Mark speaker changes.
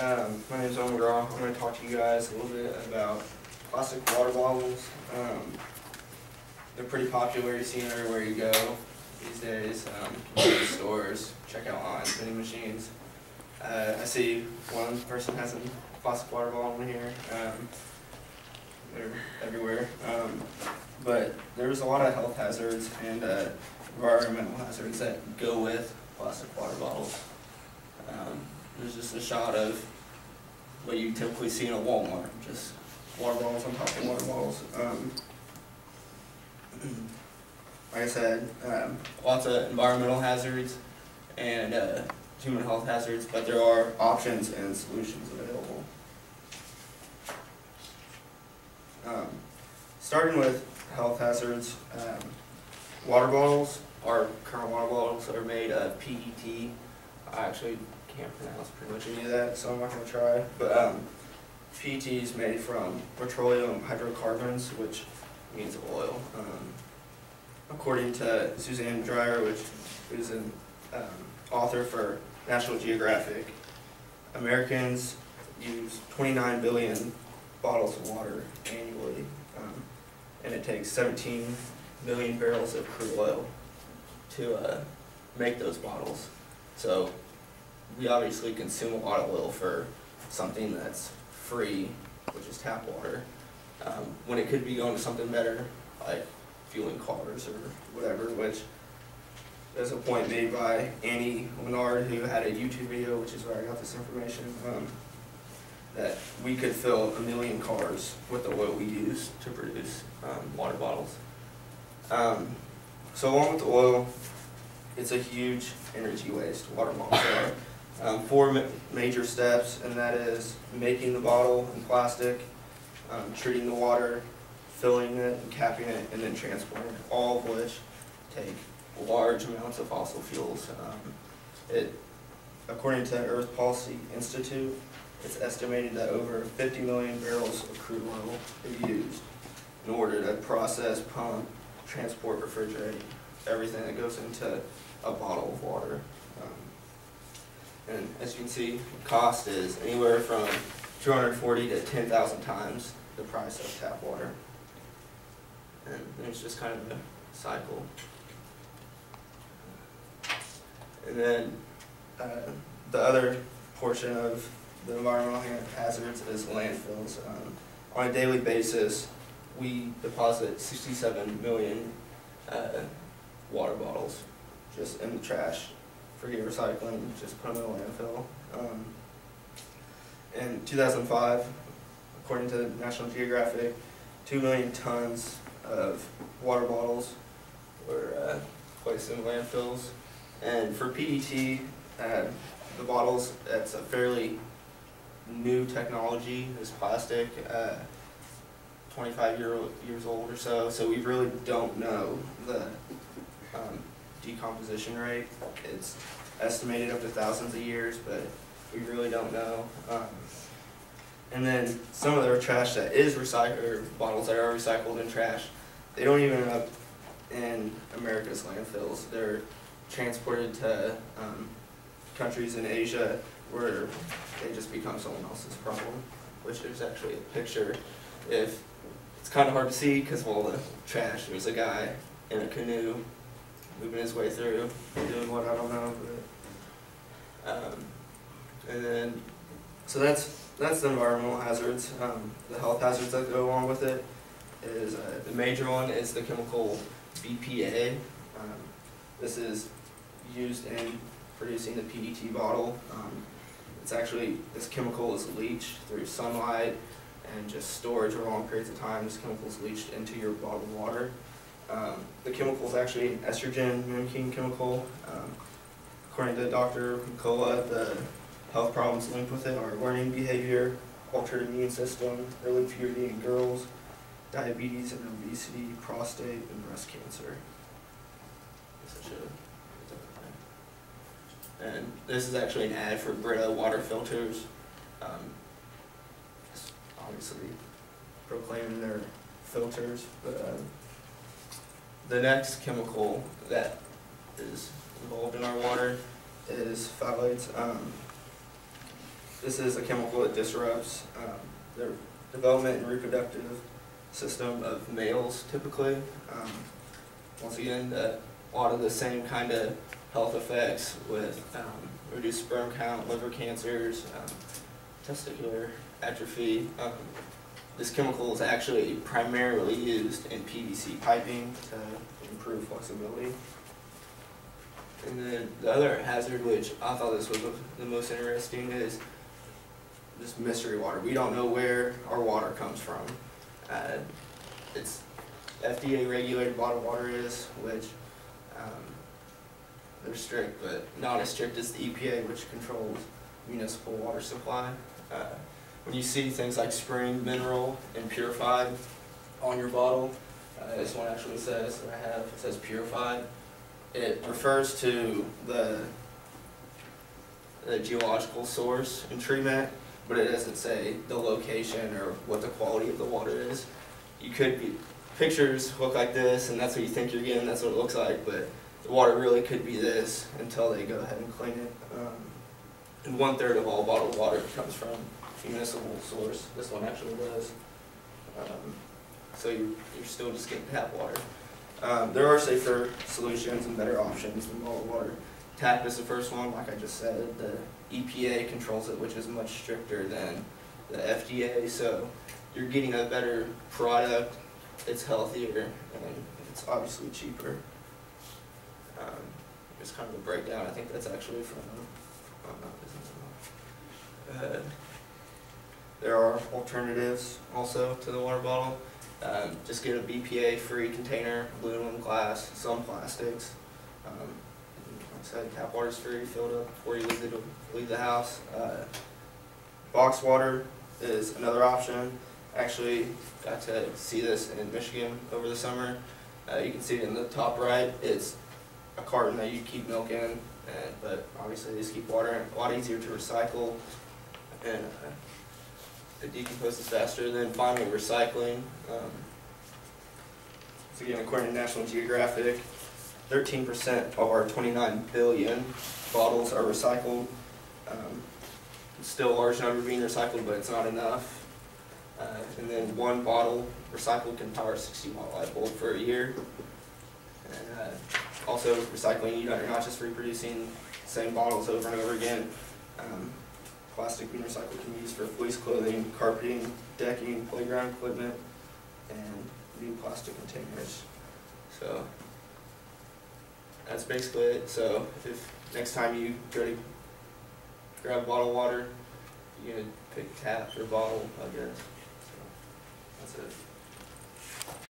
Speaker 1: my name is Owen McGraw. I'm going to talk to you guys a little bit about plastic water bottles. They're pretty popular. You see them everywhere you go these days. Stores, checkout lines, vending machines. I see one person has a plastic water bottle in here. They're everywhere. But there's a lot of health hazards and environmental hazards that go with plastic water bottles. There's just a shot of what you typically see in a Walmart, just water bottles on top of water bottles. Like I said, lots of environmental hazards and human health hazards, but there are options and solutions available. Starting with health hazards, water bottles, our current water bottles are made of PET. I actually can't pronounce pretty much any of that, so I'm not going to try. But PET is made from petroleum hydrocarbons, which means oil. According to Suzanne Dreyer, which is an author for National Geographic, Americans use 29 billion bottles of water annually, and it takes 17 million barrels of crude oil to make those bottles. So we obviously consume a lot of oil for something that's free, which is tap water, when it could be going to something better, like fueling cars or whatever, which there's a point made by Annie Leonard, who had a YouTube video, which is where I got this information, that we could fill 1 million cars with the oil we use to produce water bottles. So along with the oil, it's a huge energy waste, water bottles are. 4 major steps, and that is making the bottle in plastic, treating the water, filling it and capping it, and then transporting it, all of which take large amounts of fossil fuels. According to Earth Policy Institute, it's estimated that over 50 million barrels of crude oil are used in order to process, pump, transport, refrigerate, everything that goes into a bottle of water. And as you can see, the cost is anywhere from 240 to 10,000 times the price of tap water. And it's just kind of a cycle. And then the other portion of the environmental hazards is landfills. On a daily basis, we deposit 67 million water bottles just in the trash. Forget recycling, just put them in a landfill. In 2005, according to National Geographic, 2 million tons of water bottles were placed in landfills. And for PET, the bottles, that's a fairly new technology, this plastic, 25 years old or so, so we really don't know the decomposition rate. It's estimated up to thousands of years, but we really don't know. And then some of their trash that is recycled, or bottles that are recycled in trash, they don't even end up in America's landfills. They're transported to countries in Asia where they just become someone else's problem, which there's actually a picture. If it's kind of hard to see because of all the trash. There's a guy in a canoe moving his way through, doing what I don't know. But, and then, so that's the environmental hazards. The health hazards that go along with it is the major one is the chemical BPA. This is used in producing the PET bottle. It's actually, this chemical is leached through sunlight and just storage over long periods of time. This chemical is leached into your bottled water. The chemical is actually an estrogen mimicking chemical. According to Dr. McCullough, the health problems linked with it are learning behavior, altered immune system, early puberty in girls, diabetes and obesity, prostate, and breast cancer. And this is actually an ad for Brita water filters. Obviously proclaiming their filters, but the next chemical that is involved in our water is phthalates. This is a chemical that disrupts the development and reproductive system of males typically. Once again, a lot of the same kind of health effects with reduced sperm count, liver cancers, testicular atrophy. This chemical is actually primarily used in PVC piping to improve flexibility. And then the other hazard, which I thought this was the most interesting, is just mystery water. We don't know where our water comes from. It's FDA regulated bottled water is, which they're strict, but not as strict as the EPA, which controls municipal water supply. When you see things like spring, mineral, and purified on your bottle, this one actually says, that I have, it says purified. It refers to the geological source and treatment, but it doesn't say the location or what the quality of the water is. You could be, pictures look like this, and that's what you think you're getting, that's what it looks like, but the water really could be this until they go ahead and clean it. And 1/3 of all bottled water comes from municipal source. This one actually does. So you're still just getting tap water. There are safer solutions and better options than bottled water. Tap is the first one, like I just said. The EPA controls it, which is much stricter than the FDA, so you're getting a better product, it's healthier, and it's obviously cheaper. Just kind of a breakdown. I think that's actually from, there are alternatives also to the water bottle. Just get a BPA-free container, aluminum, glass, some plastics. Like I said, tap water's free, fill it up before you leave the house. Box water is another option. Actually, got to see this in Michigan over the summer. You can see it in the top right. It's a carton that you keep milk in, but obviously they just keep water in. A lot easier to recycle, and it decomposes faster. Then finally, recycling. So again, according to National Geographic, 13% of our 29 billion bottles are recycled. Still a large number being recycled, but it's not enough. And then one bottle recycled can power a 60-watt light bulb for a year. And also recycling, you're not just reproducing the same bottles over and over again. Plastic being recycled can be used for fleece clothing, carpeting, decking, playground equipment, and new plastic containers. So that's basically it. So if next time you go to grab a bottle of water, you can pick tap or bottle, I guess.